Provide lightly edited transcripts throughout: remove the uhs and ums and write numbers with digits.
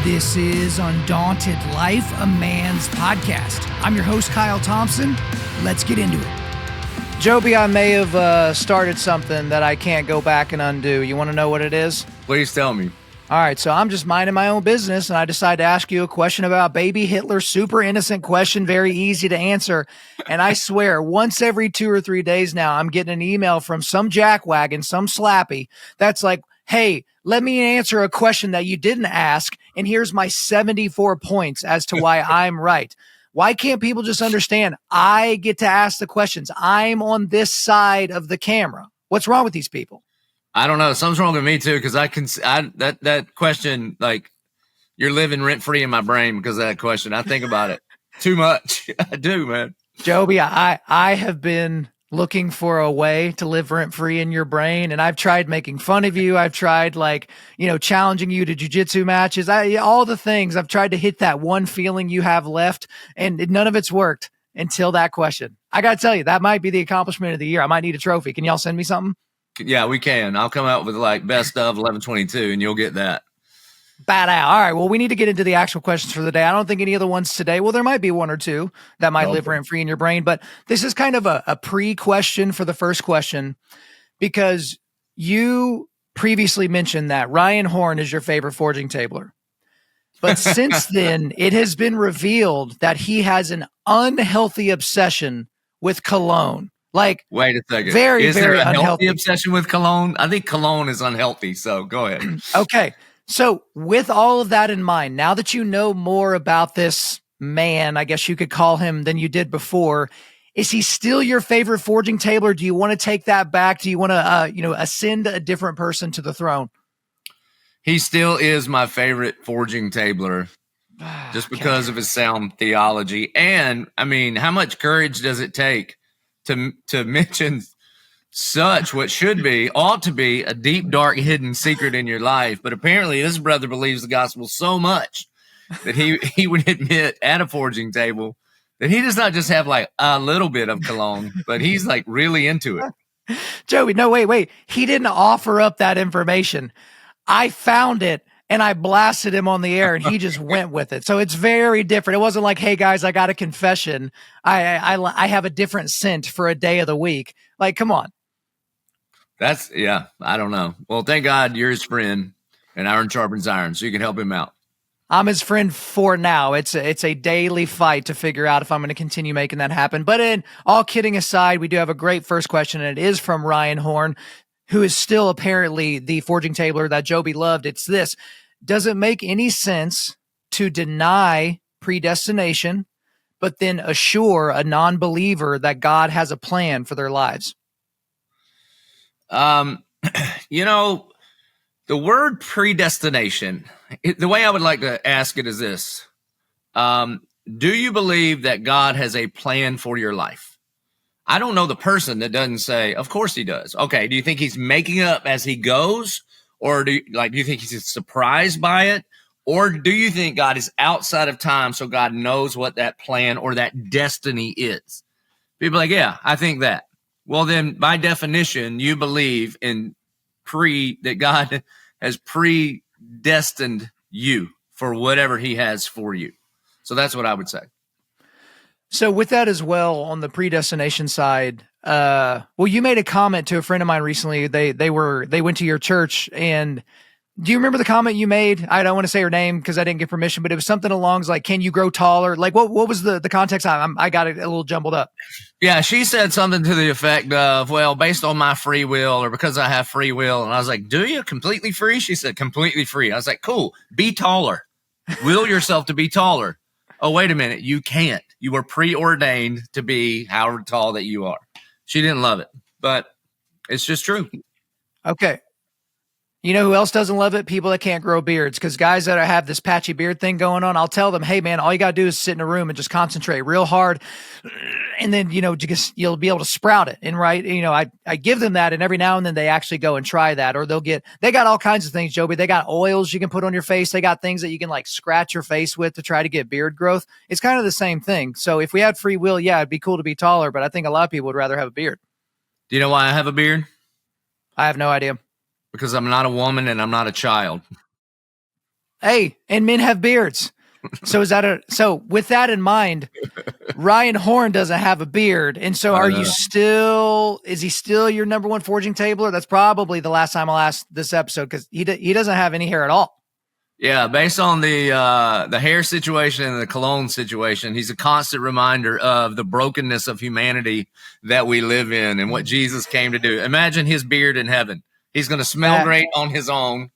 This is Undaunted.Life, a man's podcast. I'm your host, Kyle Thompson. Let's get into it. Joby, I may have started something that I can't go back and undo. You want to know what it is? Please tell me. All right, so I'm just minding my own business, and I decide to ask you a question about baby Hitler. Super innocent question, very easy to answer. And I swear, once every 2 or 3 days now, I'm getting an email from some jackwagon, some slappy, that's like, hey, let me answer a question that you didn't ask, and here's my 74 points as to why I'm right. Why can't people just understand I get to ask the questions? I'm on this side of the camera. What's wrong with these people? I don't know. Something's wrong with me too, because that question, like, you're living rent free in my brain because of that question. I think about it too much. I do, man. Joby, I have been looking for a way to live rent free in your brain, and I've tried making fun of you. I've tried, challenging you to jiu-jitsu matches. All the things. I've tried to hit that one feeling you have left, and none of it's worked until that question. I got to tell you, that might be the accomplishment of the year. I might need a trophy. Can y'all send me something? Yeah, we can. I'll come out with best of 1122 and you'll get that. Bad out. All right. Well, we need to get into the actual questions for the day. I don't think any of the ones today. Well, there might be one or two that might live rent free in your brain, but this is kind of a pre-question for the first question, because you previously mentioned that Ryan Horn is your favorite forging tabler. But since then, it has been revealed that he has an unhealthy obsession with cologne. Wait a second. Is there a unhealthy healthy obsession with cologne? I think cologne is unhealthy. So go ahead. Okay. So with all of that in mind, now that you know more about this man, I guess you could call him, than you did before, is he still your favorite forging tabler? Do you want to take that back? Do you want to, ascend a different person to the throne? He still is my favorite forging tabler just because of his sound theology. And I mean, how much courage does it take to mention ought to be a deep, dark, hidden secret in your life? But apparently this brother believes the gospel so much that he would admit at a forging table that he does not just have a little bit of cologne, but he's really into it. Joey, no, wait. He didn't offer up that information. I found it and I blasted him on the air and he just went with it. So it's very different. It wasn't like, hey guys, I got a confession. I have a different scent for a day of the week. Come on. I don't know. Well, thank God you're his friend and iron sharpens iron, so you can help him out. I'm his friend for now. It's a daily fight to figure out if I'm going to continue making that happen. But in all kidding aside, we do have a great first question, and it is from Ryan Horn, who is still apparently the forging tabler that Joby loved. It's this: does it make any sense to deny predestination, but then assure a non-believer that God has a plan for their lives? The word predestination, the way I would like to ask it is this. Do you believe that God has a plan for your life? I don't know the person that doesn't say, of course he does. Okay. Do you think he's making up as he goes? Or do you think he's surprised by it? Or do you think God is outside of time, so God knows what that plan or that destiny is? People are like, yeah, I think that. Well, then by definition, you believe in that God has predestined you for whatever he has for you. So that's what I would say. So with that as well, on the predestination side, you made a comment to a friend of mine recently. They went to your church, and do you remember the comment you made? I don't want to say her name because I didn't get permission, but it was something along like, can you grow taller? What was the context? I got it a little jumbled up. Yeah, she said something to the effect of, well, based on my free will or because I have free will. And I was like, do you? Completely free? She said, completely free. I was like, cool. Be taller. Will yourself to be taller. Oh, wait a minute. You can't. You were preordained to be however tall that you are. She didn't love it, but it's just true. Okay. You know who else doesn't love it? People that can't grow beards. Because guys that have this patchy beard thing going on, I'll tell them, hey man, all you got to do is sit in a room and just concentrate real hard. And then, you'll be able to sprout it. And I give them that, and every now and then they actually go and try that, or they got all kinds of things, Joby. They got oils you can put on your face. They got things that you can scratch your face with to try to get beard growth. It's kind of the same thing. So if we had free will, yeah, it'd be cool to be taller, but I think a lot of people would rather have a beard. Do you know why I have a beard? I have no idea. Because I'm not a woman and I'm not a child. Hey, and men have beards. So with that in mind, Ryan Horn doesn't have a beard. And so is he still your number one forging tabler? That's probably the last time I'll ask this episode, because he doesn't have any hair at all. Yeah, based on the hair situation and the cologne situation, he's a constant reminder of the brokenness of humanity that we live in and what Jesus came to do. Imagine his beard in heaven. He's going to smell great on his own,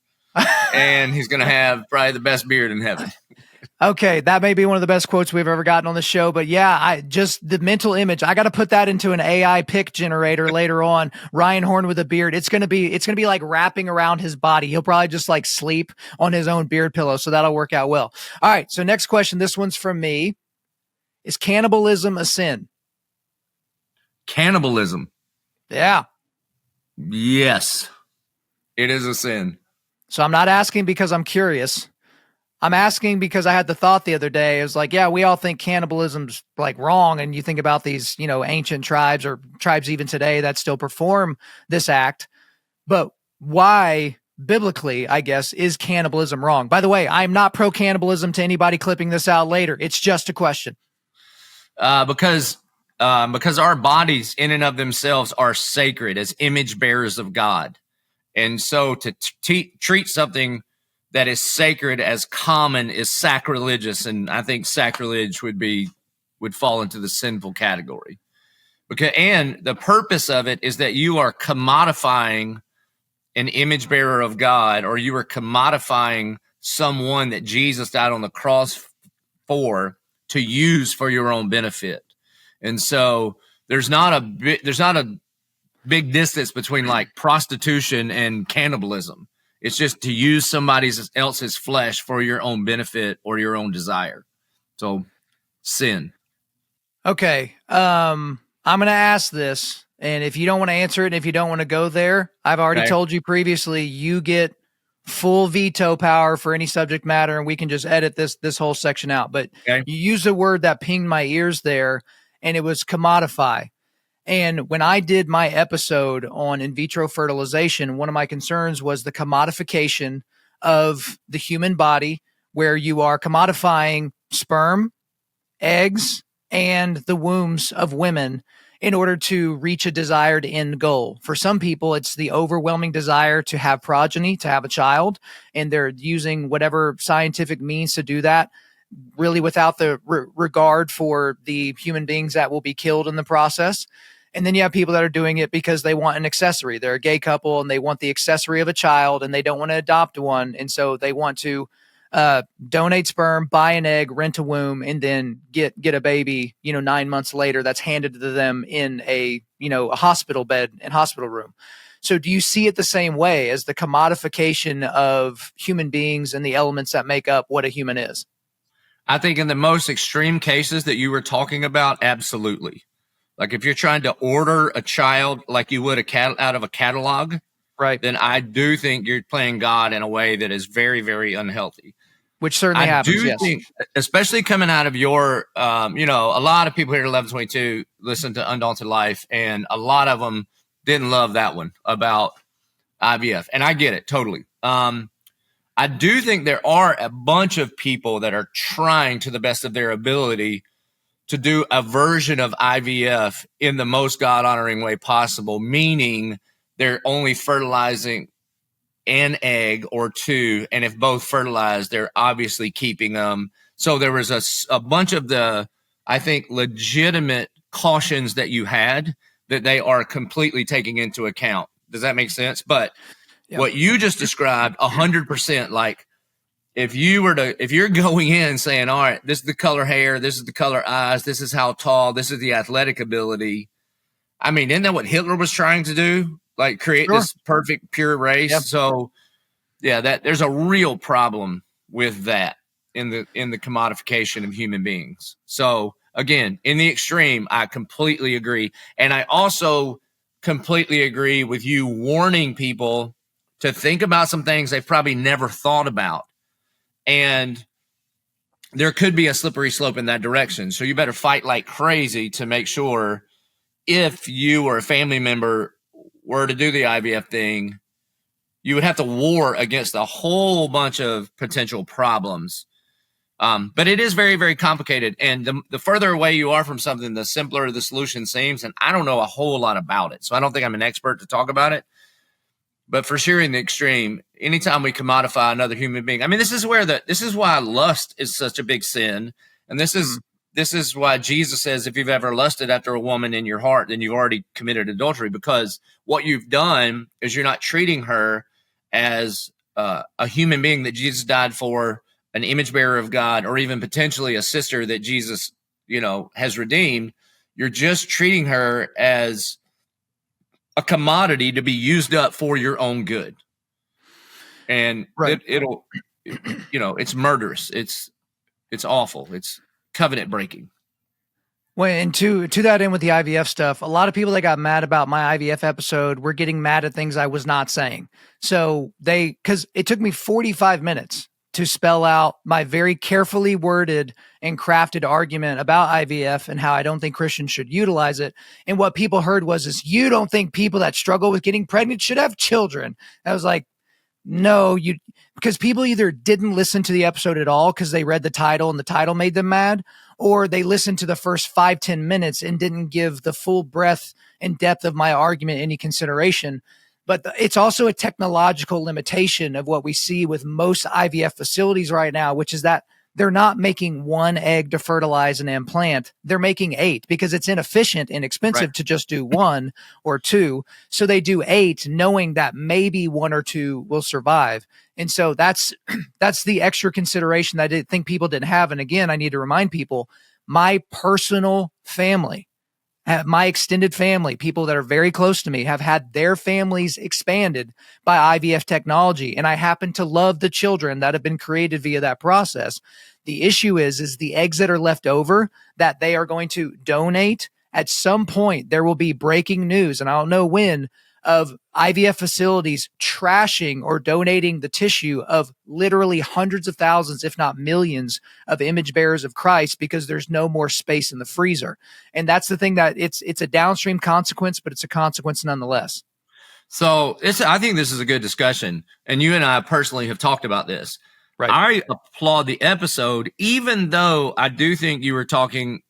and he's going to have probably the best beard in heaven. Okay, that may be one of the best quotes we've ever gotten on the show, but yeah, I just the mental image. I got to put that into an AI pic generator later on. Ryan Horn with a beard. It's gonna be like wrapping around his body. He'll probably just like sleep on his own beard pillow, so that'll work out well. All right, so next question. This one's from me. Is cannibalism a sin? Cannibalism. Yeah. Yes, it is a sin. So I'm not asking because I'm curious. I'm asking because I had the thought the other day. It was like, yeah, we all think cannibalism's like wrong. And you think about these, ancient tribes or tribes even today that still perform this act. But why, biblically, I guess, is cannibalism wrong? By the way, I'm not pro cannibalism to anybody clipping this out later. It's just a question. Because our bodies in and of themselves are sacred as image bearers of God. And so to treat something that is sacred as common is sacrilegious, and I think sacrilege would fall into the sinful category. And the purpose of it is that you are commodifying an image bearer of God, or you are commodifying someone that Jesus died on the cross for to use for your own benefit. And so there's not a big distance between like prostitution and cannibalism. It's just to use somebody else's flesh for your own benefit or your own desire. So, sin. Okay. I'm going to ask this, and if you don't want to answer it, and if you don't want to go there, I've already told you previously, you get full veto power for any subject matter, and we can just edit this whole section out. But you used a word that pinged my ears there, and it was commodify. And when I did my episode on in vitro fertilization, one of my concerns was the commodification of the human body, where you are commodifying sperm, eggs, and the wombs of women in order to reach a desired end goal. For some people, it's the overwhelming desire to have progeny, to have a child, and they're using whatever scientific means to do that, really without the regard for the human beings that will be killed in the process. And then you have people that are doing it because they want an accessory. They're a gay couple and they want the accessory of a child, and they don't want to adopt one. And so they want to donate sperm, buy an egg, rent a womb, and then get a baby, 9 months later that's handed to them in a hospital bed and hospital room. So do you see it the same way as the commodification of human beings and the elements that make up what a human is? I think in the most extreme cases that you were talking about, absolutely. Like if you're trying to order a child like you would out of a catalog, right? Then I do think you're playing God in a way that is very, very unhealthy. Which certainly happens, yes. Think, especially coming out of your, a lot of people here at 1122 listen to Undaunted.Life, and a lot of them didn't love that one about IVF. And I get it, totally. I do think there are a bunch of people that are trying to the best of their ability to do a version of IVF in the most God-honoring way possible, meaning they're only fertilizing an egg or two, and if both fertilized, they're obviously keeping them. So there was a bunch of the, I think, legitimate cautions that you had that they are completely taking into account. Does that make sense? But what you just described, 100%, like if you're going in saying, all right, this is the color hair, this is the color eyes, this is how tall, this is the athletic ability. I mean, isn't that what Hitler was trying to do? Like create this perfect pure race. Yep. So that there's a real problem with that in the commodification of human beings. So again, in the extreme, I completely agree. And I also completely agree with you warning people to think about some things they've probably never thought about. And there could be a slippery slope in that direction. So you better fight like crazy to make sure if you or a family member were to do the IVF thing, you would have to war against a whole bunch of potential problems. But it is very, very complicated. And the further away you are from something, the simpler the solution seems. And I don't know a whole lot about it, so I don't think I'm an expert to talk about it. But for sure, in the extreme, anytime we commodify another human being, I mean, this is why lust is such a big sin. And this is why Jesus says, if you've ever lusted after a woman in your heart, then you've already committed adultery, because what you've done is you're not treating her as a human being that Jesus died for, an image bearer of God, or even potentially a sister that Jesus, has redeemed. You're just treating her as a commodity to be used up for your own good. And Right. it'll, it's murderous. It's awful. It's covenant breaking. Well, and to that end with the IVF stuff, a lot of people that got mad about my IVF episode were getting mad at things I was not saying. So because it took me 45 minutes to spell out my very carefully worded and crafted argument about IVF and how I don't think Christians should utilize it. And what people heard was you don't think people that struggle with getting pregnant should have children. I was like, no, because people either didn't listen to the episode at all because they read the title and the title made them mad, or they listened to the first 5-10 minutes and didn't give the full breadth and depth of my argument any consideration. But it's also a technological limitation of what we see with most IVF facilities right now, which is that they're not making one egg to fertilize and implant. They're making 8 because it's inefficient and expensive to just do 1 or 2. So they do 8 knowing that maybe 1 or 2 will survive. And so that's the extra consideration that I didn't think people didn't have. And again, I need to remind people, my personal family, my extended family, people that are very close to me, have had their families expanded by IVF technology. And I happen to love the children that have been created via that process. The issue is the eggs that are left over that they are going to donate. At some point, there will be breaking news, and I don't know when, of IVF facilities trashing or donating the tissue of literally hundreds of thousands, if not millions, of image bearers of Christ because there's no more space in the freezer. And that's the thing, that it's a downstream consequence, but it's a consequence nonetheless. So I think this is a good discussion. And you and I personally have talked about this. Right. I applaud the episode, even though I do think you were talking.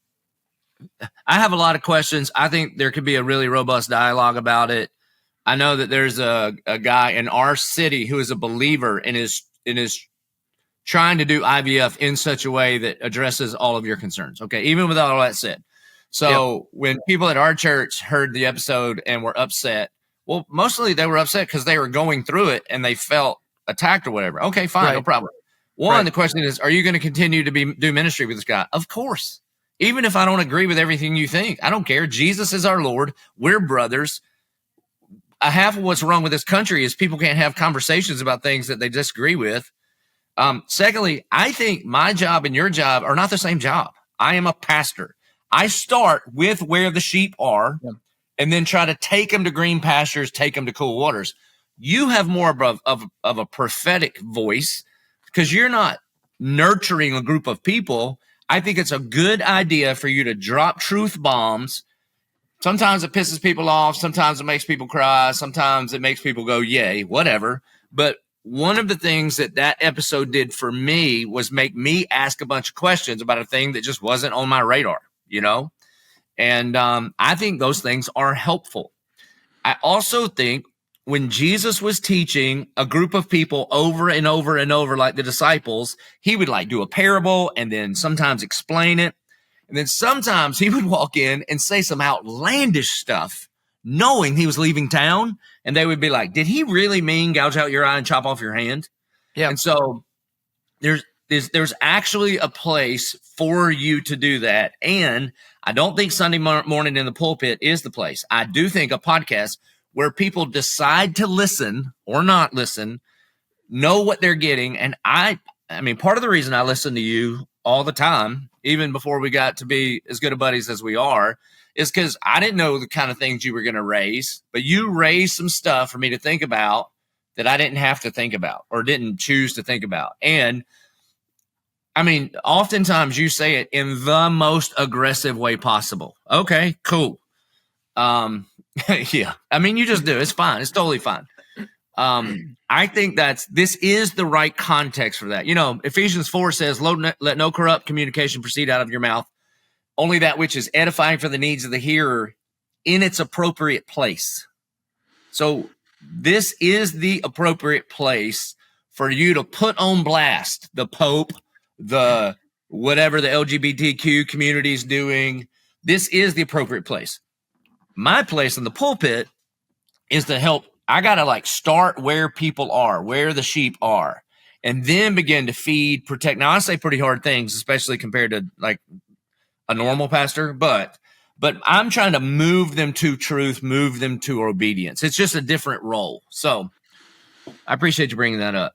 I have a lot of questions. I think there could be a really robust dialogue about it. I know that there's a guy in our city who is a believer and is trying to do IVF in such a way that addresses all of your concerns. Okay, even without all that said. So when people at our church heard the episode and were upset, well, mostly they were upset because they were going through it and they felt attacked or whatever. Okay, fine, no problem. The question is, are you going to continue to do ministry with this guy? Of course. Even if I don't agree with everything you think, I don't care. Jesus is our Lord. We're brothers. Half of what's wrong with this country is people can't have conversations about things that they disagree with. Secondly, I think my job and your job are not the same job. I am a pastor. I start with where the sheep are and then try to take them to green pastures, take them to cool waters. You have more of a prophetic voice because you're not nurturing a group of people. I think it's a good idea for you to drop truth bombs. Sometimes it pisses people off. Sometimes it makes people cry. Sometimes it makes people go, yay, whatever. But one of the things that episode did for me was make me ask a bunch of questions about a thing that just wasn't on my radar, And I think those things are helpful. I also think when Jesus was teaching a group of people over and over and over, like the disciples, he would do a parable and then sometimes explain it. And then sometimes he would walk in and say some outlandish stuff, knowing he was leaving town. And they would be like, did he really mean gouge out your eye and chop off your hand? Yeah. And so there's actually a place for you to do that. And I don't think Sunday morning in the pulpit is the place. I do think a podcast where people decide to listen or not listen, know what they're getting. And I mean, part of the reason I listen to you all the time, even before we got to be as good of buddies as we are, is because I didn't know the kind of things you were going to raise, but you raised some stuff for me to think about that I didn't have to think about or didn't choose to think about. And I mean, oftentimes you say it in the most aggressive way possible. Okay, cool. Yeah. I mean, you just do. It's fine. It's totally fine. I think this is the right context for that. Ephesians 4 says, let no corrupt communication proceed out of your mouth, only that which is edifying for the needs of the hearer in its appropriate place. So this is the appropriate place for you to put on blast the Pope, the whatever the LGBTQ community is doing. This is the appropriate place. My place in the pulpit is to help. I got to start where people are, where the sheep are, and then begin to feed, protect. Now I say pretty hard things, especially compared to a normal pastor, but I'm trying to move them to truth, move them to obedience. It's just a different role. So I appreciate you bringing that up.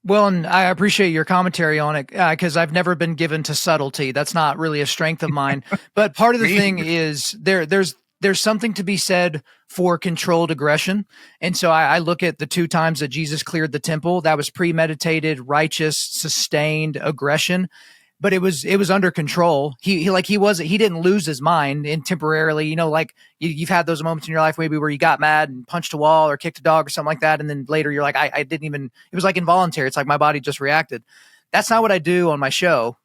Well, and I appreciate your commentary on it because I've never been given to subtlety. That's not really a strength of mine. But part of the thing is there's something to be said for controlled aggression. And so I look at the 2 times that Jesus cleared the temple. That was premeditated, righteous, sustained aggression. But it was under control. He didn't lose his mind in temporarily, you've had those moments in your life maybe where you got mad and punched a wall or kicked a dog or something like that. And then later you're like, I didn't even, it was involuntary. It's like my body just reacted. That's not what I do on my show.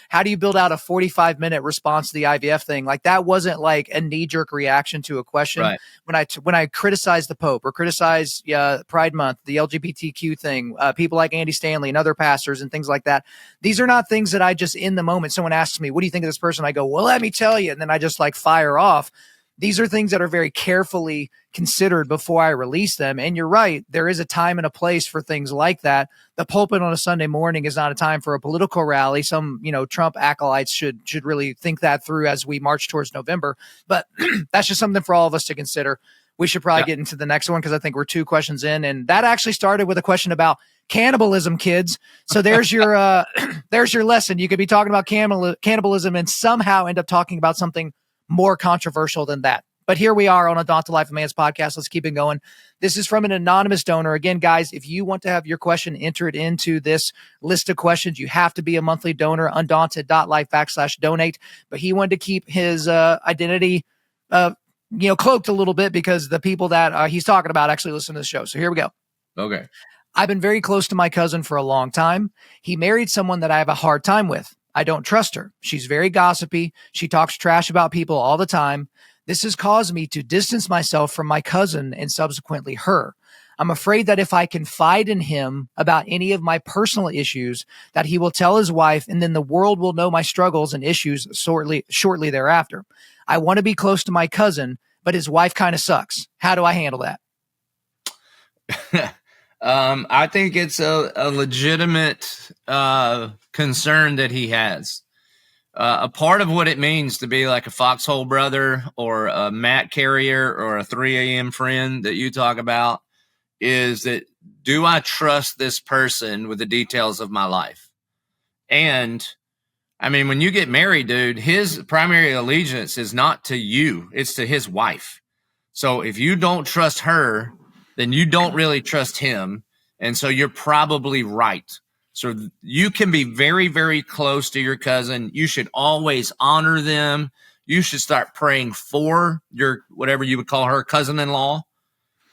How do you build out a 45-minute response to the IVF thing? That wasn't a knee-jerk reaction to a question. Right. When I criticize the Pope or criticize Pride Month, the LGBTQ thing, people like Andy Stanley and other pastors and things like that, these are not things that I just in the moment. Someone asks me, what do you think of this person? I go, well, let me tell you. And then I just fire off. These are things that are very carefully considered before I release them. And you're right. There is a time and a place for things like that. The pulpit on a Sunday morning is not a time for a political rally. Some, Trump acolytes should really think that through as we march towards November. But that's just something for all of us to consider. We should probably get into the next one because I think we're 2 questions in. And that actually started with a question about cannibalism, kids. So there's your there's your lesson. You could be talking about cannibalism and somehow end up talking about something more controversial than that. But here we are on Undaunted.Life, a man's podcast. Let's keep it going. This is from an anonymous donor. Again, guys, if you want to have your question entered into this list of questions, you have to be a monthly donor, Undaunted.Life /donate. But he wanted to keep his identity, cloaked a little bit because the people that he's talking about actually listen to the show. So here we go. Okay. I've been very close to my cousin for a long time. He married someone that I have a hard time with. I don't trust her. She's very gossipy. She talks trash about people all the time. This has caused me to distance myself from my cousin and subsequently her. I'm afraid that if I confide in him about any of my personal issues, that he will tell his wife and then the world will know my struggles and issues shortly thereafter. I want to be close to my cousin, but his wife kind of sucks. How do I handle that? I think it's a legitimate concern that he has. A part of what it means to be like a foxhole brother or a mat carrier or a 3 a.m. friend that you talk about is that, do I trust this person with the details of my life? And I mean, when you get married, dude, his primary allegiance is not to you, it's to his wife. So if you don't trust her, then you don't really trust him. And so you're probably right. So you can be very, very close to your cousin. You should always honor them. You should start praying for your, whatever you would call her, cousin-in-law,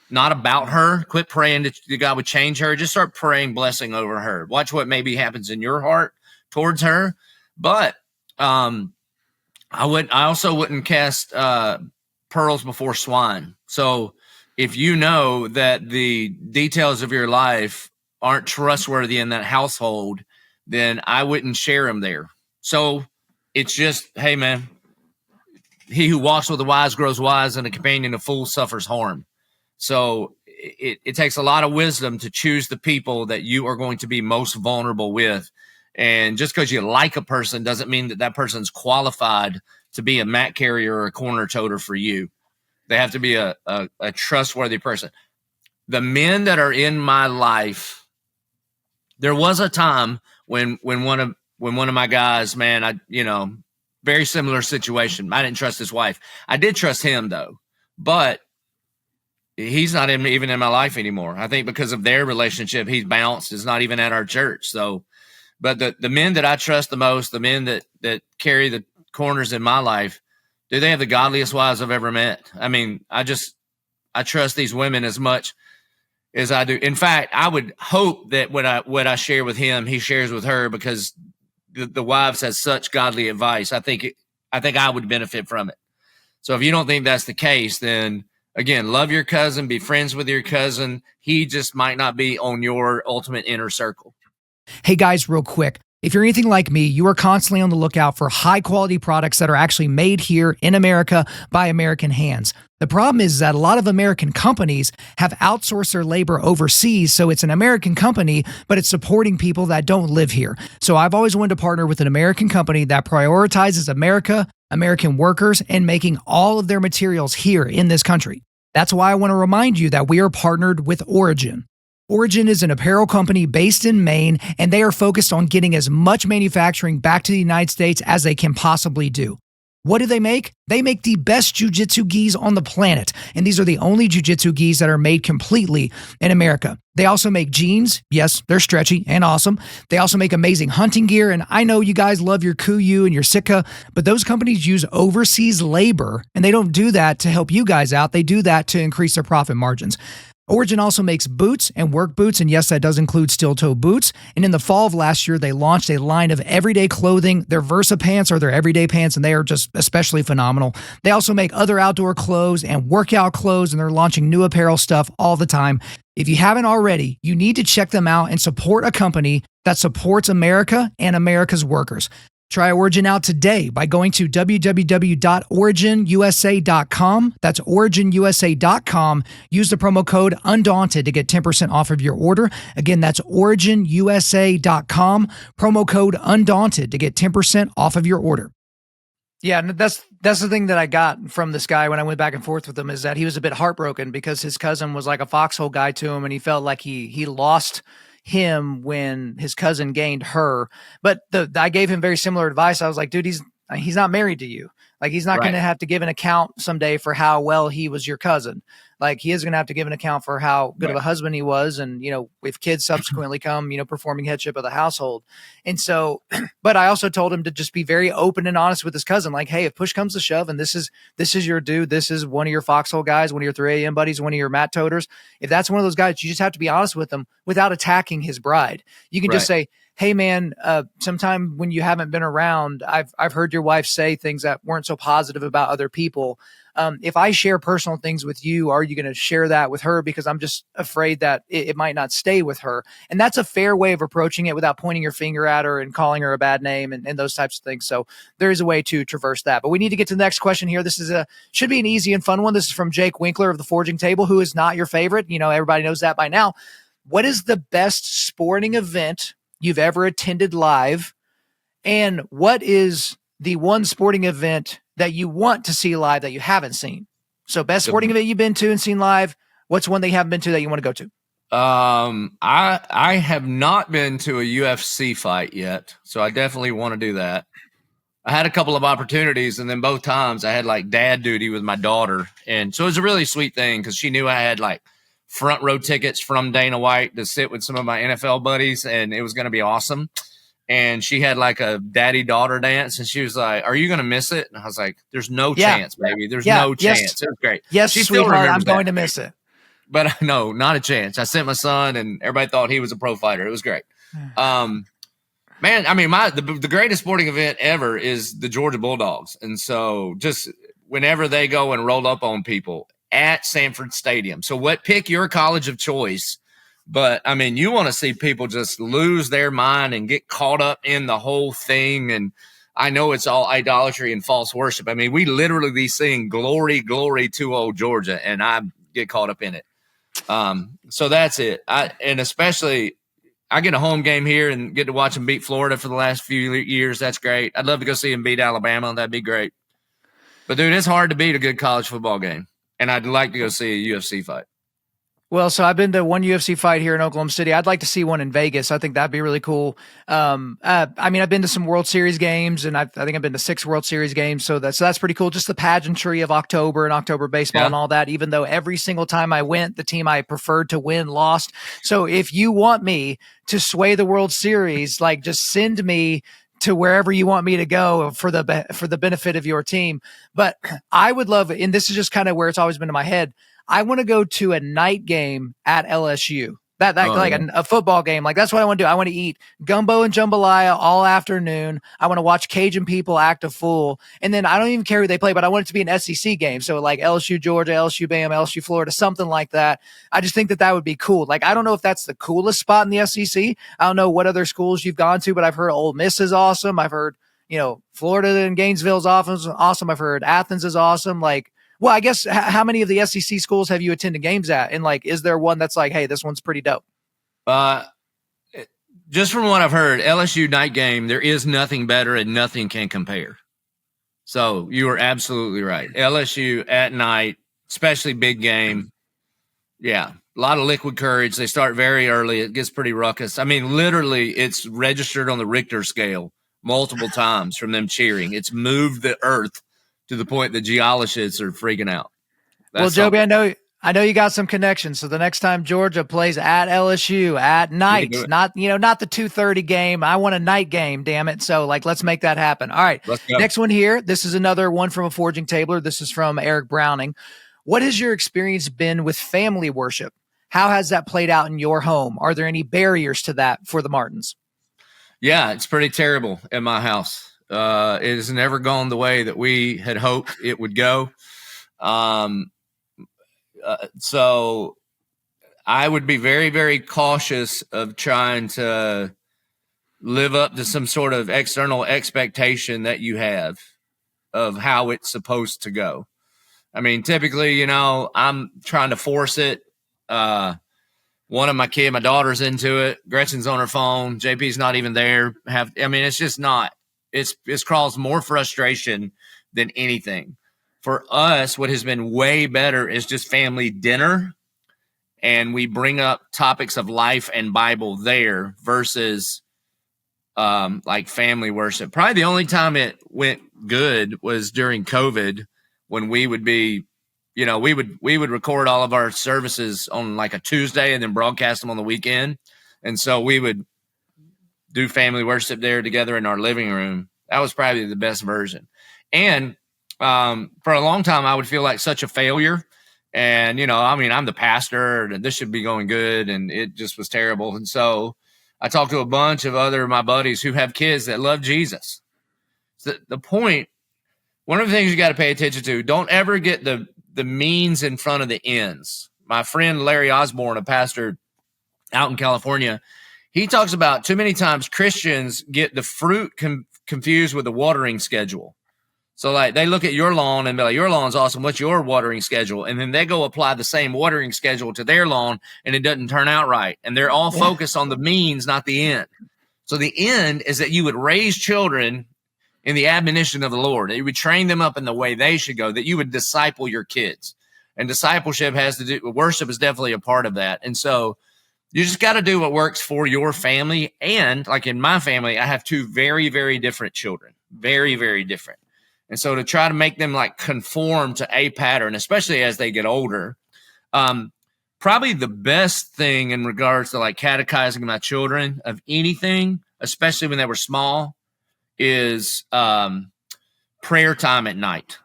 not about her. Quit praying that God would change her. Just start praying blessing over her. Watch what maybe happens in your heart towards her. But I also wouldn't cast pearls before swine. So if you know that the details of your life aren't trustworthy in that household, then I wouldn't share them there. So it's just, hey, man, he who walks with the wise grows wise, and a companion of fools suffers harm. So it takes a lot of wisdom to choose the people that you are going to be most vulnerable with. And just because you like a person doesn't mean that that person's qualified to be a mat carrier or a corner toter for you. They have to be a trustworthy person. The men that are in my life, there was a time when one of my guys, man, very similar situation. I didn't trust his wife. I did trust him though, but he's not even in my life anymore. I think because of their relationship, he's bounced. It's not even at our church. So, but the men that I trust the most, the men that carry the corners in my life, do they have the godliest wives I've ever met? I mean, I trust these women as much. as I do. In fact, I would hope that what I share with him, he shares with her, because the wives has such godly advice. I think I would benefit from it. So if you don't think that's the case, then again, love your cousin, be friends with your cousin. He just might not be on your ultimate inner circle. Hey guys, real quick. If you're anything like me, you are constantly on the lookout for high quality products that are actually made here in America by American hands. The problem is that a lot of American companies have outsourced their labor overseas, so it's an American company, but it's supporting people that don't live here. So I've always wanted to partner with an American company that prioritizes America, American workers, and making all of their materials here in this country. That's why I want to remind you that we are partnered with Origin. Origin is an apparel company based in Maine, and they are focused on getting as much manufacturing back to the United States as they can possibly do. What do they make? They make the best jiu-jitsu gis on the planet, and these are the only jiu-jitsu gis that are made completely in America. They also make jeans. Yes, they're stretchy and awesome. They also make amazing hunting gear, and I know you guys love your Kuiu and your Sitka, but those companies use overseas labor, and they don't do that to help you guys out. They do that to increase their profit margins. Origin also makes boots and work boots, and yes, that does include steel-toe boots. And in the fall of last year, they launched a line of everyday clothing. Their Versa pants are their everyday pants, and they are just especially phenomenal. They also make other outdoor clothes and workout clothes, and they're launching new apparel stuff all the time. If you haven't already, you need to check them out and support a company that supports America and America's workers. Try Origin out today by going to www.originusa.com. That's originusa.com. Use the promo code Undaunted to get 10% off of your order. Again, that's originusa.com. Promo code Undaunted to get 10% off of your order. Yeah, and that's the thing that I got from this guy when I went back and forth with him, is that he was a bit heartbroken because his cousin was like a foxhole guy to him, and he felt like he lost him when his cousin gained her. But I gave him very similar advice. I was like, dude, he's not married to you. Like, he's not going to have to give an account someday for how well he was your cousin. Like, he is going to have to give an account for how good of a husband he was. And, if kids subsequently come, performing headship of the household. And so, but I also told him to just be very open and honest with his cousin. Like, hey, if push comes to shove and this is your dude, this is one of your foxhole guys, one of your 3 a.m. buddies, one of your mat toters. If that's one of those guys, you just have to be honest with him without attacking his bride. You can just say, hey man, sometime when you haven't been around, I've heard your wife say things that weren't so positive about other people. If I share personal things with you, are you going to share that with her? Because I'm just afraid that it might not stay with her. And that's a fair way of approaching it without pointing your finger at her and calling her a bad name and those types of things. So there is a way to traverse that. But we need to get to the next question here. This should be an easy and fun one. This is from Jake Winkler of the Forging Table, who is not your favorite. Everybody knows that by now. What is the best sporting event you've ever attended live? And what is the one sporting event that you want to see live that you haven't seen? So best sporting event you've been to and seen live. What's one that you haven't been to that you want to go to? I have not been to a UFC fight yet, so I definitely want to do that. I had a couple of opportunities, and then both times I had like dad duty with my daughter. And so it was a really sweet thing because she knew I had like front row tickets from Dana White to sit with some of my NFL buddies, and it was going to be awesome. And she had like a daddy-daughter dance, and she was like, are you going to miss it? And I was like, there's no chance, baby. There's no chance. It was great. Yes, she sweetheart, I'm going to miss it. But no, not a chance. I sent my son, and everybody thought he was a pro fighter. It was great. Man, I mean, the greatest sporting event ever is the Georgia Bulldogs. And so just whenever they go and roll up on people at Sanford Stadium. So pick your college of choice. But, I mean, you want to see people just lose their mind and get caught up in the whole thing. And I know it's all idolatry and false worship. I mean, we literally be singing glory, glory to old Georgia, and I get caught up in it. So that's it. And especially I get a home game here and get to watch them beat Florida for the last few years. That's great. I'd love to go see them beat Alabama. That'd be great. But, dude, it's hard to beat a good college football game. And I'd like to go see a UFC fight. Well, so I've been to one UFC fight here in Oklahoma City. I'd like to see one in Vegas. I think that'd be really cool. I mean, I've been to some World Series games, and I think I've been to 6 World Series games. So that's pretty cool. Just the pageantry of October and October baseball and all that, even though every single time I went, the team I preferred to win lost. So if you want me to sway the World Series, like just send me to wherever you want me to go for the benefit of your team. But I would love, and this is just kind of where it's always been in my head, I want to go to a night game at LSU. That Oh, like yeah. a football game. Like that's what I want to do. I want to eat gumbo and jambalaya all afternoon. I want to watch Cajun people act a fool. And then I don't even care who they play, but I want it to be an SEC game. So like LSU Georgia, LSU Bama, LSU Florida, something like that. I just think that that would be cool. Like I don't know if that's the coolest spot in the SEC. I don't know what other schools you've gone to, but I've heard Ole Miss is awesome. I've heard, Florida and Gainesville is awesome. I've heard Athens is awesome. Like, well, I guess how many of the SEC schools have you attended games at? And like, is there one that's like, hey, this one's pretty dope? Just from what I've heard, LSU night game, there is nothing better and nothing can compare. So you are absolutely right. LSU at night, especially big game. Yeah, a lot of liquid courage. They start very early. It gets pretty ruckus. I mean, literally, it's registered on the Richter scale multiple times from them cheering. It's moved the earth to the point the geologists are freaking out. Well, Joby, I know you got some connections. So the next time Georgia plays at LSU at night, not the 2:30 game. I want a night game, damn it. So like, let's make that happen. All right. Next one here. This is another one from a Forging Tabler. This is from Eric Browning. What has your experience been with family worship? How has that played out in your home? Are there any barriers to that for the Martins? Yeah, it's pretty terrible at my house. It has never gone the way that we had hoped it would go. So I would be very, very cautious of trying to live up to some sort of external expectation that you have of how it's supposed to go. I mean, typically, I'm trying to force it. One of my daughter's into it. Gretchen's on her phone. JP's not even there. It's just not. It's caused more frustration than anything. For us, what has been way better is just family dinner, and we bring up topics of life and Bible there versus like family worship. Probably the only time it went good was during COVID, when we would be, we would record all of our services on like a Tuesday and then broadcast them on the weekend. And so we would do family worship there together in our living room. That was probably the best version. And for a long time, I would feel like such a failure. And, I'm the pastor and this should be going good. And it just was terrible. And so I talked to a bunch of my buddies who have kids that love Jesus. So the point, one of the things you got to pay attention to, don't ever get the means in front of the ends. My friend Larry Osborne, a pastor out in California, he talks about too many times Christians get the fruit confused with the watering schedule. So like they look at your lawn and be like, your lawn's awesome. What's your watering schedule? And then they go apply the same watering schedule to their lawn and it doesn't turn out right. And they're all focused on the means, not the end. So the end is that you would raise children in the admonition of the Lord. You would train them up in the way they should go, that you would disciple your kids. And discipleship worship is definitely a part of that. And so you just got to do what works for your family. And like in my family, I have two very, very different children, very, very different. And so to try to make them like conform to a pattern, especially as they get older, probably the best thing in regards to like catechizing my children of anything, especially when they were small, is prayer time at night.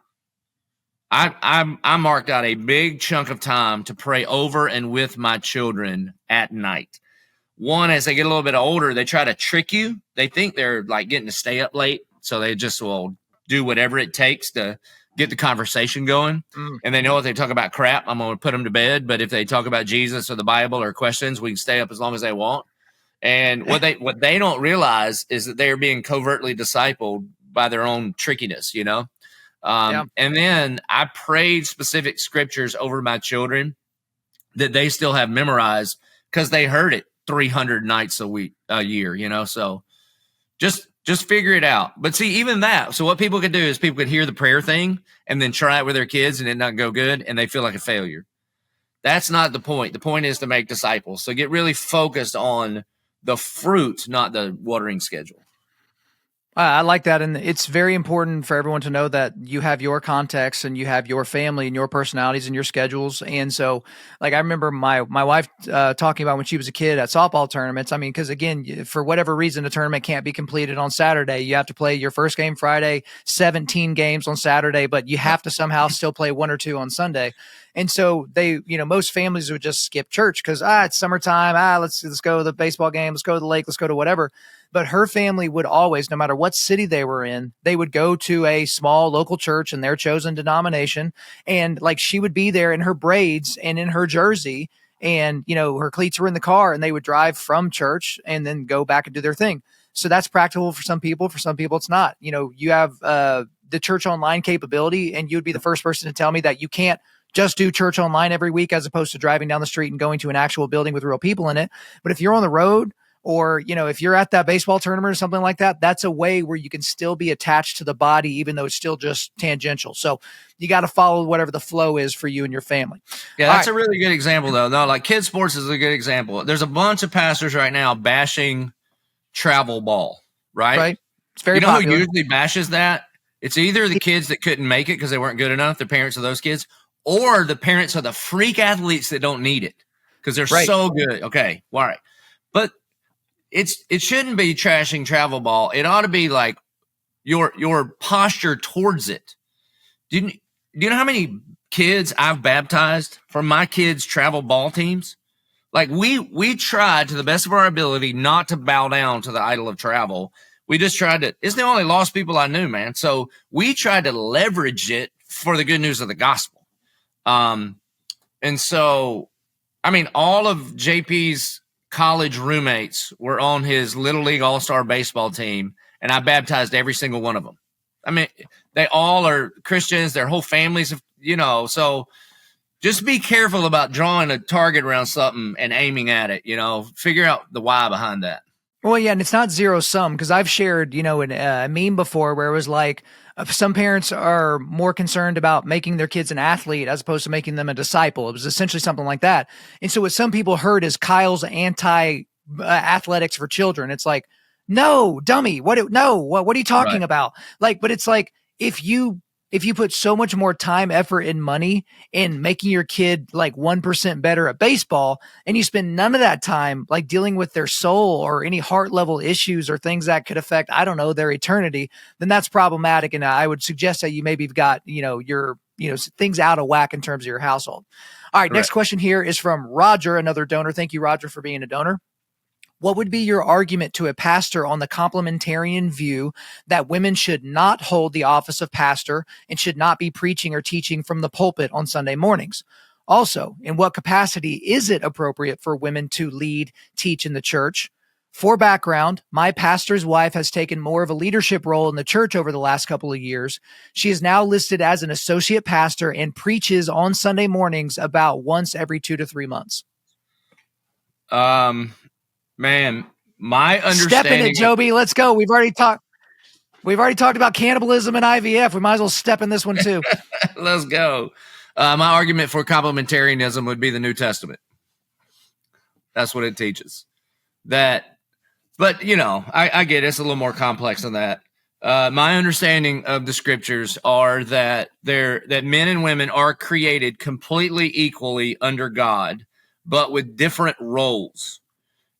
I marked out a big chunk of time to pray over and with my children at night. One, as they get a little bit older, they try to trick you. They think they're like getting to stay up late, so they just will do whatever it takes to get the conversation going. And they know if they talk about crap, I'm going to put them to bed. But if they talk about Jesus or the Bible or questions, we can stay up as long as they want. And what they don't realize is that they're being covertly discipled by their own trickiness, And then I prayed specific scriptures over my children that they still have memorized because they heard it 300 nights a year, So just figure it out. But see, even that. So what people could do is people could hear the prayer thing and then try it with their kids and it not go good and they feel like a failure. That's not the point. The point is to make disciples. So get really focused on the fruit, not the watering schedule. I like that. And it's very important for everyone to know that you have your context and you have your family and your personalities and your schedules. And so like, I remember my wife talking about when she was a kid at softball tournaments. I mean, because again, for whatever reason, a tournament can't be completed on Saturday. You have to play your first game Friday, 17 games on Saturday, but you have to somehow still play one or two on Sunday. And so they, most families would just skip church because, it's summertime. Let's go to the baseball game. Let's go to the lake. Let's go to whatever. But her family would always, no matter what city they were in, they would go to a small local church in their chosen denomination. And like she would be there in her braids and in her jersey, and her cleats were in the car, and they would drive from church and then go back and do their thing. So that's practical for some people. For some people, it's not. You have the church online capability, and you would be the first person to tell me that you can't just do church online every week as opposed to driving down the street and going to an actual building with real people in it. But if you're on the road, or, if you're at that baseball tournament or something like that, that's a way where you can still be attached to the body, even though it's still just tangential. So you got to follow whatever the flow is for you and your family. Yeah, that's a really good example, though. No, like kids sports is a good example. There's a bunch of pastors right now bashing travel ball, right? Right. It's very popular. Who usually bashes that? It's either the kids that couldn't make it because they weren't good enough, the parents of those kids, or the parents of the freak athletes that don't need it because they're so good. Okay, all right. But it shouldn't be trashing travel ball. It ought to be like your posture towards it. Do you know how many kids I've baptized from my kids' travel ball teams? Like we tried to the best of our ability not to bow down to the idol of travel. We just tried to. It's the only lost people I knew, man. So we tried to leverage it for the good news of the gospel. And so, I mean, all of JP's college roommates were on his Little League All-Star baseball team, and I baptized every single one of them. I mean, they all are Christians. Their whole families have, so just be careful about drawing a target around something and aiming at it, figure out the why behind that. Well, yeah, and it's not zero sum because I've shared, a meme before where it was like some parents are more concerned about making their kids an athlete as opposed to making them a disciple. It was essentially something like that. And so what some people heard is Kyle's anti-athletics for children. It's like, no, dummy. What are you talking about? Like, but it's like if you put so much more time, effort, and money in making your kid like 1% better at baseball, and you spend none of that time like dealing with their soul or any heart level issues or things that could affect, I don't know, their eternity, then that's problematic. And I would suggest that you maybe have got, your things out of whack in terms of your household. All right. Next question here is from Roger, another donor. Thank you, Roger, for being a donor. What would be your argument to a pastor on the complementarian view that women should not hold the office of pastor and should not be preaching or teaching from the pulpit on Sunday mornings? Also, in what capacity is it appropriate for women to lead, teach in the church? For background, my pastor's wife has taken more of a leadership role in the church over the last couple of years. She is now listed as an associate pastor and preaches on Sunday mornings about once every 2 to 3 months. Man, my understanding. Step in it, Joby. Let's go. We've already talked about cannibalism and IVF. We might as well step in this one too. Let's go. My argument for complementarianism would be the New Testament. That's what it teaches. But I get it. It's a little more complex than that. My understanding of the scriptures are that men and women are created completely equally under God, but with different roles.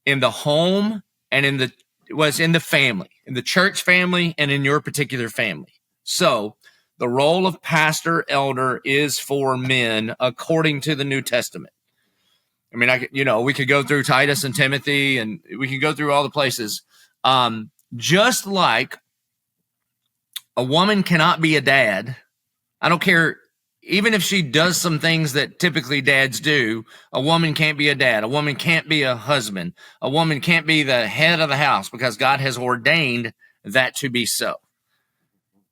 In the home and in the family, in the church family and in your particular family. So the role of pastor elder is for men according to the New Testament. I mean, we could go through Titus and Timothy and we can go through all the places. Just like a woman cannot be a dad. I don't care. Even if she does some things that typically dads do, a woman can't be a dad. A woman can't be a husband. A woman can't be the head of the house because God has ordained that to be so.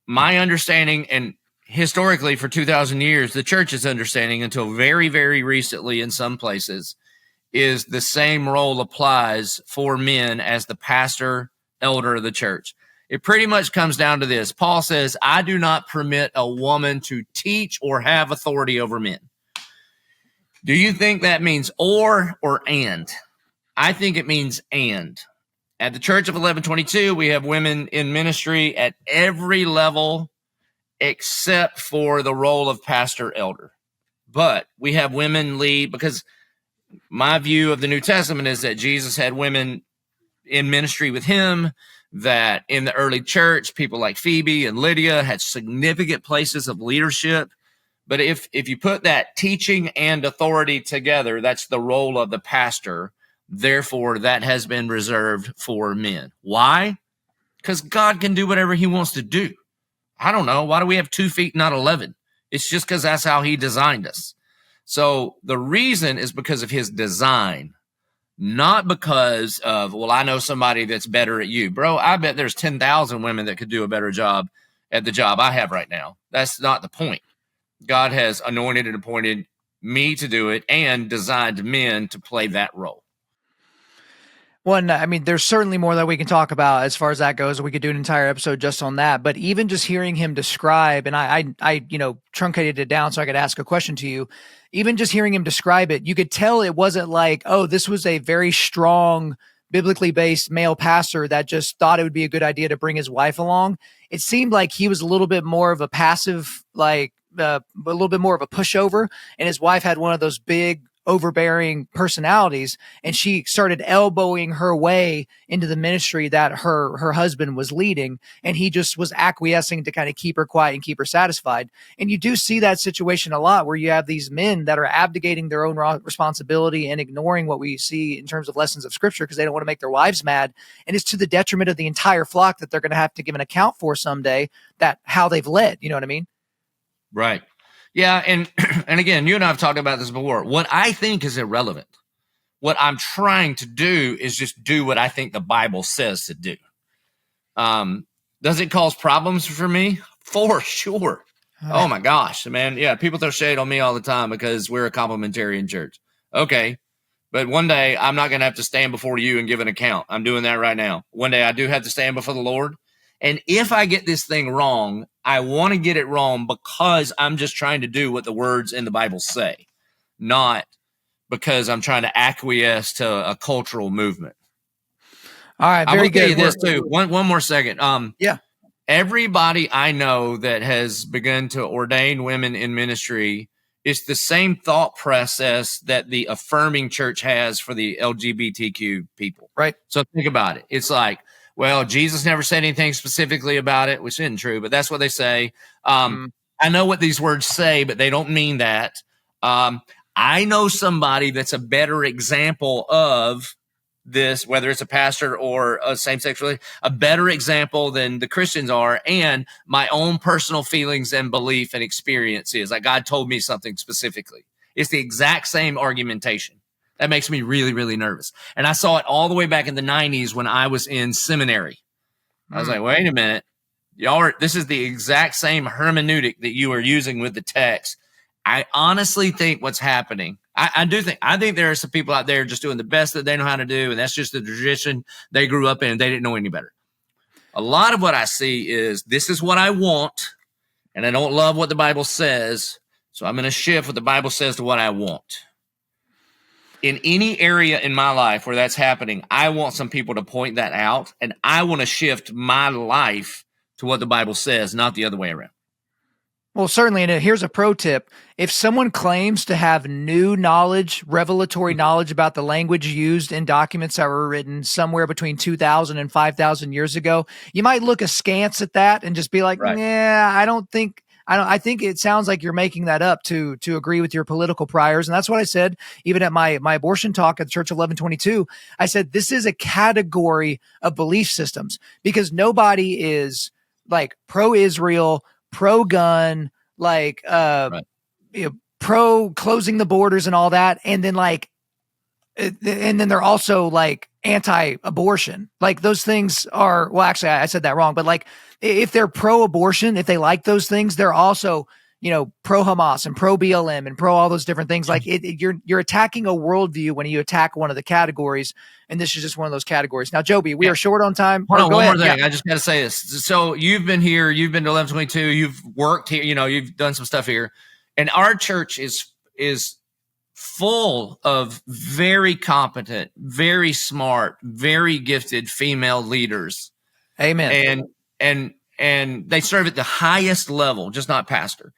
My understanding, and historically for 2,000 years, the church's understanding until very, very recently in some places, is the same role applies for men as the pastor, elder of the church. It pretty much comes down to this. Paul says, I do not permit a woman to teach or have authority over men. Do you think that means or and? I think it means and. At the Church of 1122, we have women in ministry at every level except for the role of pastor elder. But we have women lead because my view of the New Testament is that Jesus had women in ministry with him, that in the early church, people like Phoebe and Lydia had significant places of leadership, But if you put that teaching and authority together, that's the role of the pastor. Therefore, that has been reserved for men. Why? Because God can do whatever he wants to do. I don't know. Why do we have 2 feet, not 11? It's just because that's how he designed us. So the reason is because of his design, not because of, well, I know somebody that's better at you. Bro, I bet there's 10,000 women that could do a better job at the job I have right now. That's not the point. God has anointed and appointed me to do it and designed men to play that role. Well, I mean, there's certainly more that we can talk about as far as that goes. We could do an entire episode just on that. But even just hearing him describe, and I truncated it down so I could ask a question to you. Even just hearing him describe it, you could tell it wasn't like, oh, this was a very strong, biblically based male pastor that just thought it would be a good idea to bring his wife along. It seemed like he was a little bit more of a passive, a little bit more of a pushover, and his wife had one of those big, overbearing personalities, and she started elbowing her way into the ministry that her husband was leading, and he just was acquiescing to kind of keep her quiet and keep her satisfied. And you do see that situation a lot where you have these men that are abdicating their own responsibility and ignoring what we see in terms of lessons of scripture because they don't want to make their wives mad, and it's to the detriment of the entire flock that they're going to have to give an account for someday, that how they've led. You know what I mean? Right. Yeah, and again, you and I have talked about this before. What I think is irrelevant. What I'm trying to do is just do what I think the Bible says to do. Does it cause problems for me? For sure. Oh my gosh, man. Yeah, people throw shade on me all the time because we're a complementarian church. Okay, but one day I'm not going to have to stand before you and give an account. I'm doing that right now. One day I do have to stand before the Lord. And if I get this thing wrong, I want to get it wrong because I'm just trying to do what the words in the Bible say, not because I'm trying to acquiesce to a cultural movement. All right, very good. I will tell you this too. One more second. Yeah. Everybody I know that has begun to ordain women in ministry, it's the same thought process that the affirming church has for the LGBTQ people. Right. So think about it. It's like, well, Jesus never said anything specifically about it, which isn't true, but that's what they say. I know what these words say, but they don't mean that. I know somebody that's a better example of this, whether it's a pastor or a same-sex relationship, a better example than the Christians are, and my own personal feelings and belief and experiences. Like God told me something specifically. It's the exact same argumentation. That makes me really, really nervous. And I saw it all the way back in the 90s when I was in seminary. I was like, wait a minute. This is the exact same hermeneutic that you are using with the text. I honestly think what's happening, I think there are some people out there just doing the best that they know how to do, and that's just the tradition they grew up in, and they didn't know any better. A lot of what I see is this is what I want, and I don't love what the Bible says, so I'm going to shift what the Bible says to what I want. In any area in my life where that's happening, I want some people to point that out, and I want to shift my life to what the Bible says, not the other way around. Well, certainly. And here's a pro tip. If someone claims to have new knowledge, revelatory knowledge about the language used in documents that were written somewhere between 2,000 and 5,000 years ago, you might look askance at that and just be like, yeah, I think it sounds like you're making that up to agree with your political priors. And that's what I said, even at my abortion talk at the Church 1122. I said, this is a category of belief systems because nobody is like pro-Israel, pro-gun, like pro closing the borders and all that. And then they're also like anti-abortion. Like those things are, well, actually I said that wrong, but like if they're pro-abortion, if they like those things, they're also, pro-Hamas and pro-BLM and pro all those different things. Like you're attacking a worldview when you attack one of the categories. And this is just one of those categories. Now, Joby, we are short on time. Hold on, one more thing. I just got to say this. So you've been here, you've been to 1122, you've worked here, you've done some stuff here. And our church is full of very competent, very smart, very gifted female leaders. Amen. And they serve at the highest level, just not pastor.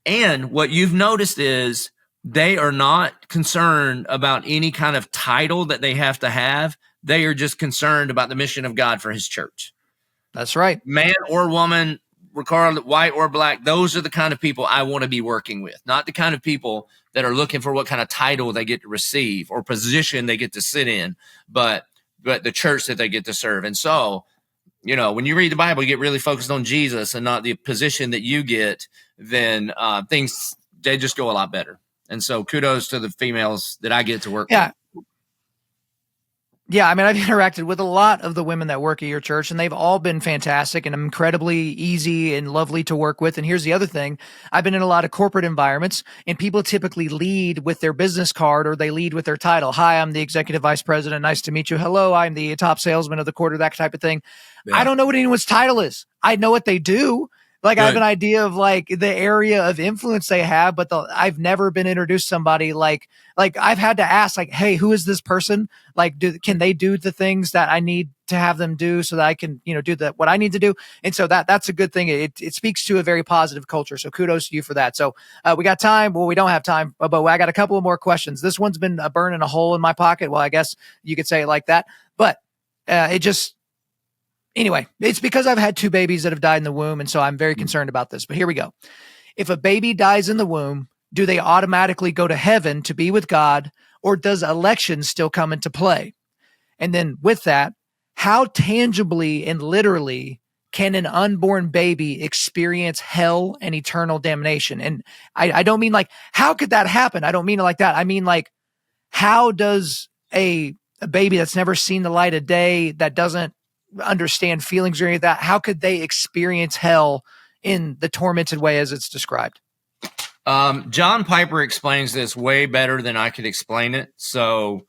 And what you've noticed is they are not concerned about any kind of title that they have to have. They are just concerned about the mission of God for his church. That's right. Man or woman, regardless white or black, those are the kind of people I want to be working with, not the kind of people that are looking for what kind of title they get to receive or position they get to sit in, but the church that they get to serve. And so, when you read the Bible, you get really focused on Jesus and not the position that you get, then things, they just go a lot better. And so kudos to the females that I get to work with. Yeah, I mean, I've interacted with a lot of the women that work at your church, and they've all been fantastic and incredibly easy and lovely to work with. And here's the other thing. I've been in a lot of corporate environments, and people typically lead with their business card or they lead with their title. Hi, I'm the executive vice president. Nice to meet you. Hello, I'm the top salesman of the quarter, that type of thing. Yeah. I don't know what anyone's title is. I know what they do. Like, I have an idea of like the area of influence they have, but I've never been introduced to somebody like I've had to ask, like, hey, who is this person? Like, can they do the things that I need to have them do so that I can, do what I need to do? And so that's a good thing. It speaks to a very positive culture. So kudos to you for that. So we got time. Well, we don't have time, but I got a couple of more questions. This one's been burning a hole in my pocket. Well, I guess you could say it like that, but anyway, it's because I've had 2 babies that have died in the womb, and so I'm very concerned about this. But here we go. If a baby dies in the womb, do they automatically go to heaven to be with God, or does election still come into play? And then with that, how tangibly and literally can an unborn baby experience hell and eternal damnation? And I don't mean like, how could that happen? I don't mean it like that. I mean like, how does a baby that's never seen the light of day, that doesn't understand feelings or any of that, how could they experience hell in the tormented way as it's described? John Piper explains this way better than I could explain it. So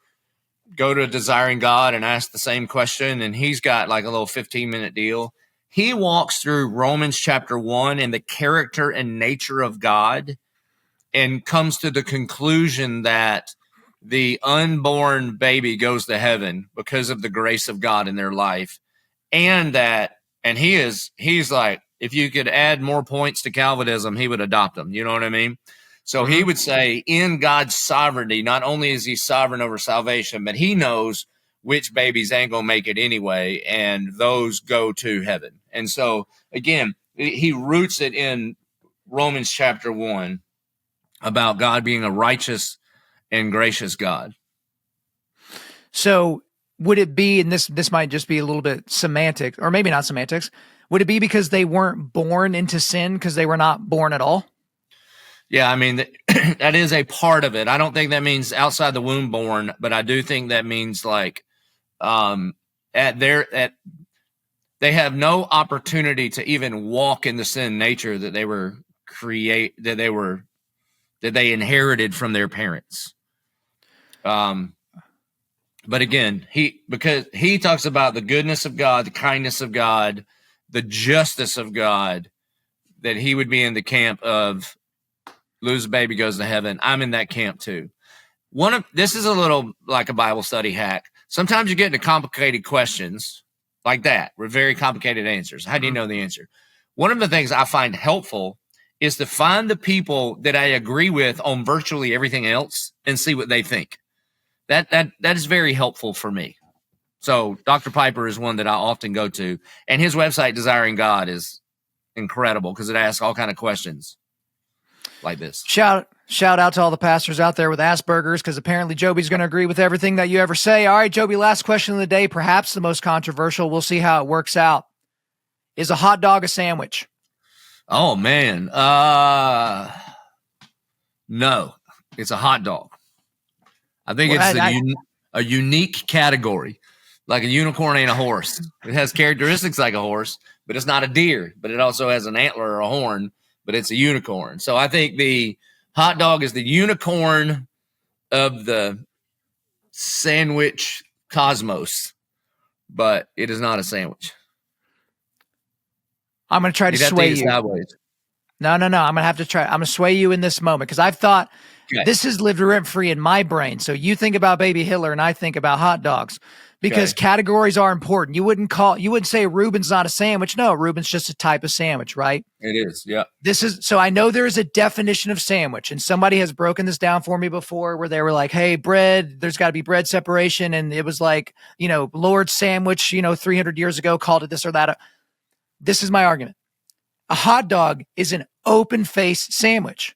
go to Desiring God and ask the same question, and he's got like a little 15-minute deal. He walks through Romans chapter 1 and the character and nature of God, and comes to the conclusion that the unborn baby goes to heaven because of the grace of God in their life. And he's like, if you could add more points to Calvinism, he would adopt them. You know what I mean? So he would say, in God's sovereignty, not only is he sovereign over salvation, but he knows which babies ain't going to make it anyway, and those go to heaven. And so, again, he roots it in Romans chapter 1 about God being a righteous and gracious God. So would it be, and this might just be a little bit semantic, or maybe not semantics, would it be because they weren't born into sin because they were not born at all? Yeah, I mean, that is a part of it. I don't think that means outside the womb born, but I do think that means like they have no opportunity to even walk in the sin nature that they inherited from their parents. But again, because he talks about the goodness of God, the kindness of God, the justice of God, that he would be in the camp of lose a baby goes to heaven. I'm in that camp too. This is a little like a Bible study hack. Sometimes you get into complicated questions like that with very complicated answers. How do you know the answer? One of the things I find helpful is to find the people that I agree with on virtually everything else and see what they think. That is very helpful for me. So Dr. Piper is one that I often go to, and his website, Desiring God, is incredible because it asks all kind of questions like this. Shout out to all the pastors out there with Asperger's, because apparently Joby's going to agree with everything that you ever say. All right, Joby, last question of the day, perhaps the most controversial. We'll see how it works out. Is a hot dog a sandwich? Oh, man. No, it's a hot dog. I think it's a unique category. Like a unicorn ain't a horse. It has characteristics like a horse, but it's not a deer. But it also has an antler or a horn, but it's a unicorn. So I think the hot dog is the unicorn of the sandwich cosmos, but it is not a sandwich. I'm going to try to sway you. Sideways. No. I'm going to have to try. I'm going to sway you in this moment because I've thought this has lived rent-free in my brain. So you think about baby Hitler and I think about hot dogs. Because categories are important. You wouldn't say Reuben's not a sandwich. No, Reuben's just a type of sandwich, right? It is, yeah. So I know there is a definition of sandwich, and somebody has broken this down for me before where they were like, hey, bread, there's got to be bread separation. And it was like, Lord's sandwich, 300 years ago called it this or that. This is my argument. A hot dog is an open face sandwich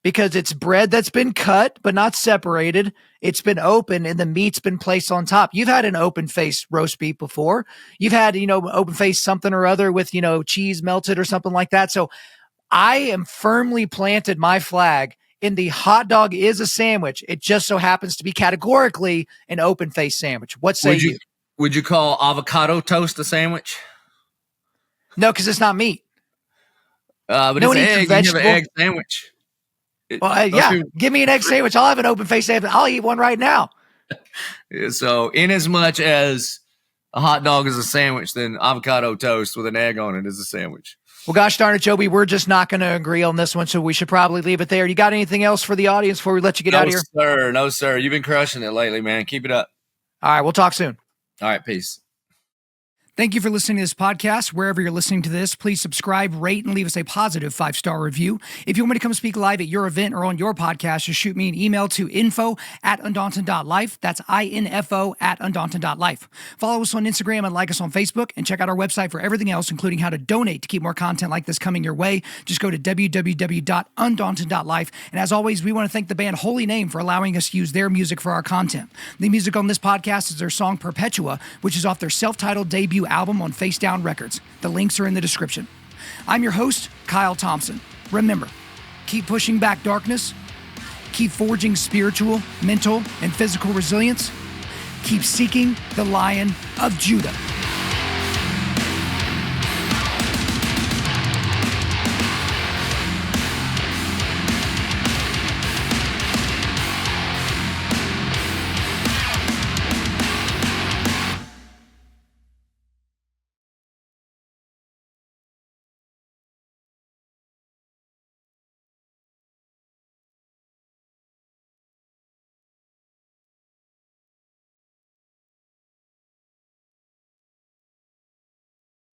because it's bread that's been cut but not separated. It's been open and the meat's been placed on top. You've had an open face roast beef before. You've had, open face something or other with, cheese melted or something like that. So I am firmly planted my flag in the hot dog is a sandwich. It just so happens to be categorically an open face sandwich. What say you? Would you call avocado toast a sandwich? No, because it's not meat. But no, it's an egg. You have an egg sandwich. Give me an egg sandwich. I'll have an open face sandwich. I'll eat one right now. So in as much as a hot dog is a sandwich, then avocado toast with an egg on it is a sandwich. Well, gosh darn it, Joby, we're just not going to agree on this one, so we should probably leave it there. You got anything else for the audience before we let you get out of here? No, sir. You've been crushing it lately, man. Keep it up. All right, we'll talk soon. All right, peace. Thank you for listening to this podcast. Wherever you're listening to this, please subscribe, rate, and leave us a positive 5-star review. If you want me to come speak live at your event or on your podcast, just shoot me an email to info@Undaunted.Life. That's info@Undaunted.Life. Follow us on Instagram and like us on Facebook, and check out our website for everything else, including how to donate to keep more content like this coming your way. Just go to www.Undaunted.Life. And as always, we want to thank the band Holy Name for allowing us to use their music for our content. The music on this podcast is their song Perpetua, which is off their self-titled debut album on Face Down Records. The links are in the description. I'm your host, Kyle Thompson. Remember, keep pushing back darkness, keep forging spiritual, mental, and physical resilience, keep seeking the Lion of Judah.